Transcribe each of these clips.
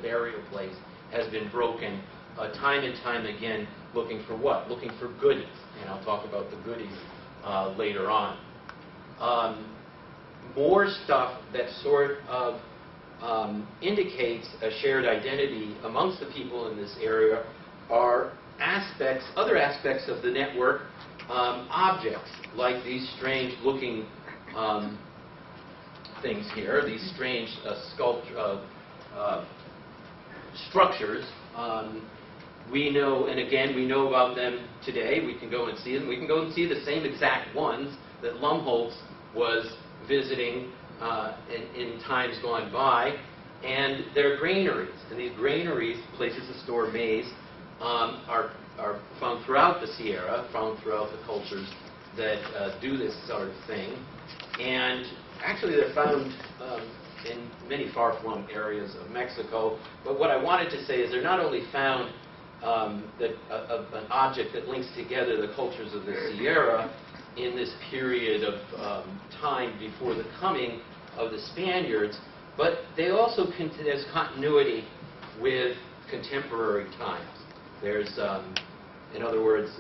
burial place has been broken time and time again, looking for what? Looking for goodies. And I'll talk about the goodies later on. More stuff that sort of indicates a shared identity amongst the people in this area are aspects, other aspects of the network, objects like these strange looking things here, these strange structures. We know, and again, we know about them today. We can go and see them. We can go and see the same exact ones that Lumholtz was visiting in times gone by. And they're granaries. And these granaries, places to store maize, are found throughout the Sierra, found throughout the cultures that do this sort of thing. And actually, they're found in many far-flung areas of Mexico. But what I wanted to say is they're not only found an object that links together the cultures of the Sierra in this period of time before the coming of the Spaniards, but they also there's continuity with contemporary times. There's, in other words,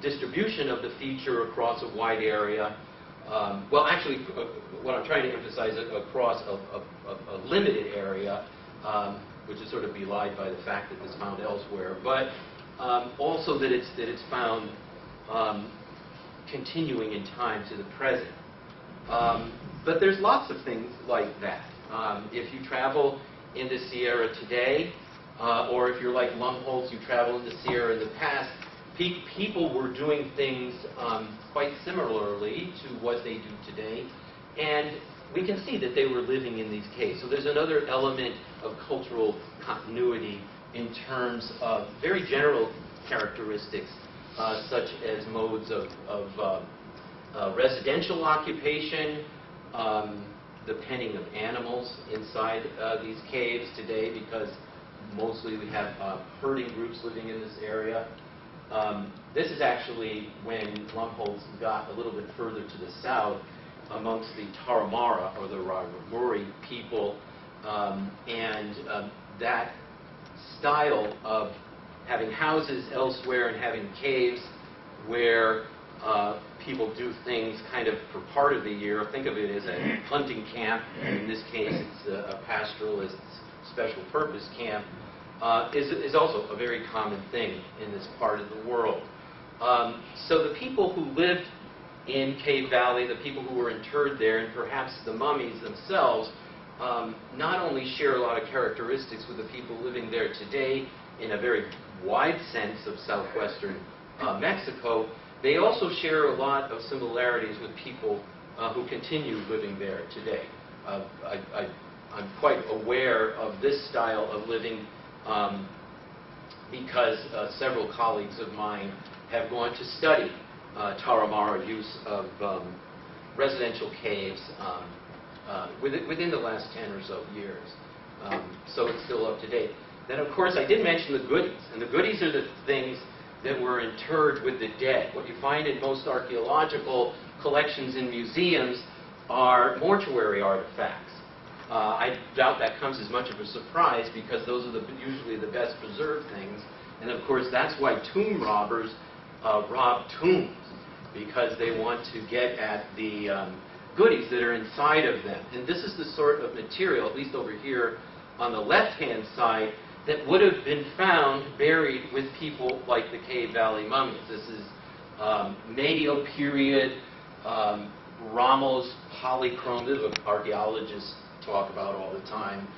distribution of the feature across a wide area. Well, actually, what I'm trying to emphasize is across a limited area, which is sort of belied by the fact that it's found elsewhere, but also that it's found continuing in time to the present. But there's lots of things like that. If you travel in the Sierra today, or if you're like Lumholtz, you travel in the Sierra in the past, people were doing things quite similarly to what they do today. And we can see that they were living in these caves. So there's another element of cultural continuity in terms of very general characteristics, such as modes of residential occupation, the penning of animals inside these caves today, because mostly we have herding groups living in this area. This is actually when Lumholtz got a little bit further to the south amongst the Tarahumara, or the Raramuri people, and that style of having houses elsewhere and having caves where people do things kind of for part of the year. Think of it as a hunting camp. In this case, it's a pastoralist special purpose camp. Is also a very common thing in this part of the world. So the people who lived in Cave Valley, the people who were interred there, and perhaps the mummies themselves, not only share a lot of characteristics with the people living there today in a very wide sense of southwestern Mexico, they also share a lot of similarities with people who continue living there today. I'm quite aware of this style of living because several colleagues of mine have gone to study Tarahumara use of residential caves within the last 10 or so years. So it's still up to date. Then, of course, I did mention the goodies. And the goodies are the things that were interred with the dead. What you find in most archaeological collections in museums are mortuary artifacts. I doubt that comes as much of a surprise, because those are usually the best preserved things. And of course, that's why tomb robbers rob tombs, because they want to get at the goodies that are inside of them. And this is the sort of material, at least over here on the left-hand side, that would have been found buried with people like the Cave Valley mummies. This is Medio period Ramos polychrome. This is what archaeologists talk about all the time.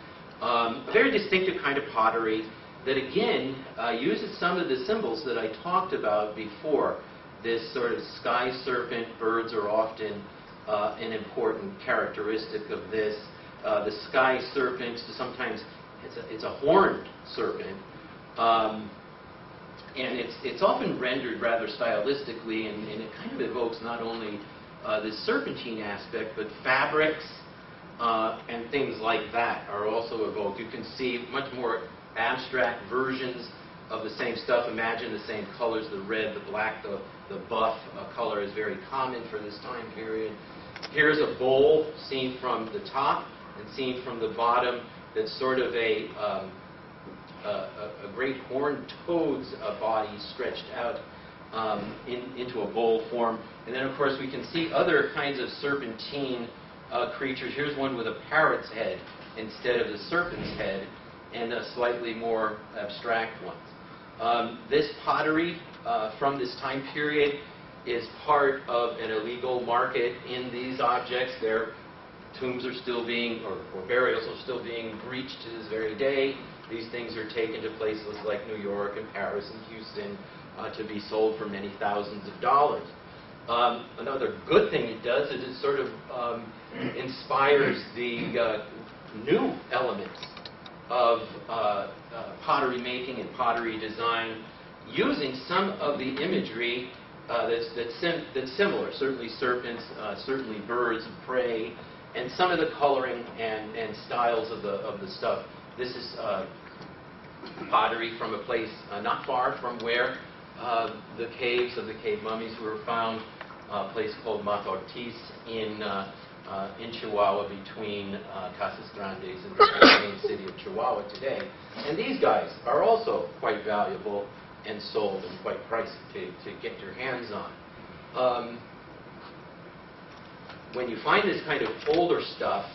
A very distinctive kind of pottery that, again, uses some of the symbols that I talked about before. This sort of sky serpent, birds are often an important characteristic of this. The sky serpent, sometimes it's a horned serpent, and it's often rendered rather stylistically, and it kind of evokes not only the serpentine aspect, but fabrics and things like that are also evoked. You can see much more abstract versions of the same stuff. Imagine the same colors, the red, the black, the buff color is very common for this time period. Here's a bowl seen from the top and seen from the bottom. That's sort of a a great horned toad's body stretched out into a bowl form. And then, of course, we can see other kinds of serpentine creatures. Here's one with a parrot's head instead of the serpent's head, and a slightly more abstract one. This pottery from this time period is part of an illegal market in these objects. Their tombs are still being, or burials are still being breached to this very day. These things are taken to places like New York and Paris and Houston to be sold for many thousands of dollars. Another good thing it does is it sort of inspires the new elements of pottery making and pottery design, using some of the imagery that's similar. Certainly serpents, certainly birds of prey, and some of the coloring and styles of the stuff. This is pottery from a place not far from where the caves of the cave mummies were found, a place called Matortis in Chihuahua, between Casas Grandes and the main city of Chihuahua today. And these guys are also quite valuable and sold and quite pricey to get your hands on. When you find this kind of older stuff,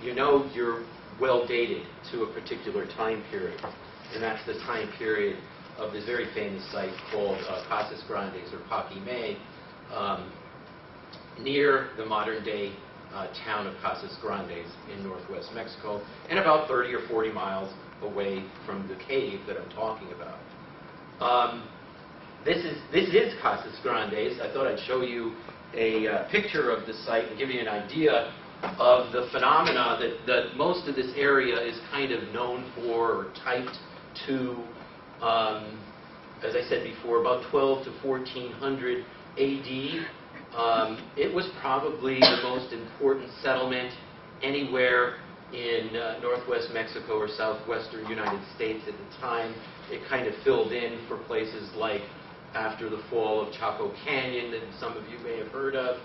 you know you're well dated to a particular time period. And that's the time period of this very famous site called Casas Grandes, or Paquimé, near the modern-day town of Casas Grandes in northwest Mexico, and about 30 or 40 miles away from the cave that I'm talking about. This is Casas Grandes. I thought I'd show you a picture of the site and give you an idea of the phenomena that most of this area is kind of known for or typed to. As I said before, about 12 to 1400 AD. It was probably the most important settlement anywhere in northwest Mexico or southwestern United States at the time. It kind of filled in for places like after the fall of Chaco Canyon that some of you may have heard of,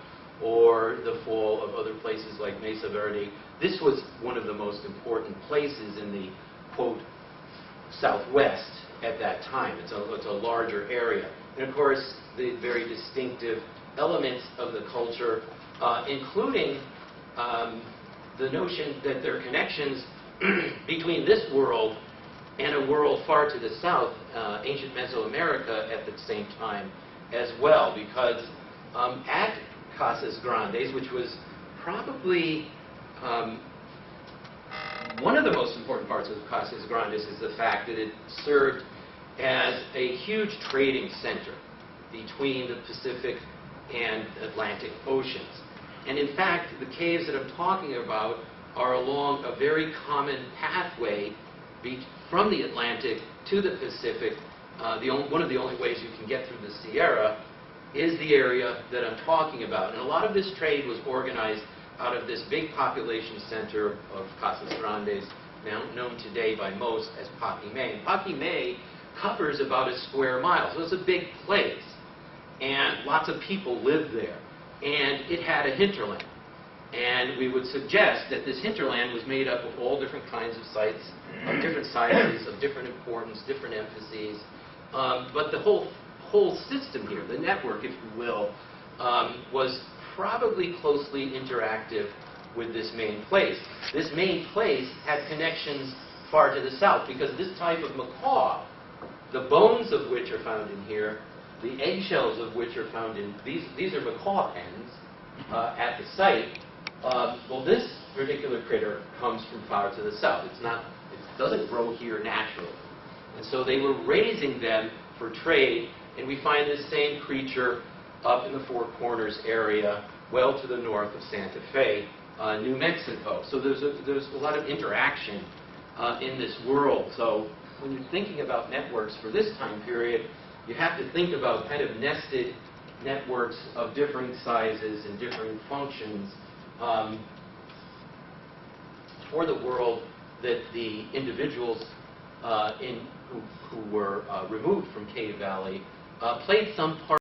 or the fall of other places like Mesa Verde. This was one of the most important places in the, quote, southwest at that time. It's a larger area. And of course, the very distinctive elements of the culture, including the notion that there are connections between this world and a world far to the south, ancient Mesoamerica, at the same time as well. Because at Casas Grandes, which was probably one of the most important parts of Casas Grandes, is the fact that it served as a huge trading center between the Pacific and Atlantic Oceans. And in fact, the caves that I'm talking about are along a very common pathway from the Atlantic to the Pacific. One of the only ways you can get through the Sierra is the area that I'm talking about. And a lot of this trade was organized out of this big population center of Casas Grandes, now known today by most as Paquimé. And Paquimé covers about a square mile, so it's a big place. And lots of people lived there. And it had a hinterland. And we would suggest that this hinterland was made up of all different kinds of sites, of different sizes, of different importance, different emphases. But the whole system here, the network, if you will, was probably closely interactive with this main place. This main place had connections far to the south, because this type of macaw, the bones of which are found in here, the eggshells of which are found in, these are macaw pens at the site. Well, this particular critter comes from far to the south. It doesn't grow here naturally. And so they were raising them for trade, and we find this same creature up in the Four Corners area, well to the north of Santa Fe, New Mexico. So there's a lot of interaction in this world. So when you're thinking about networks for this time period, you have to think about kind of nested networks of differing sizes and differing functions for the world that the individuals who were removed from Cave Valley played some part.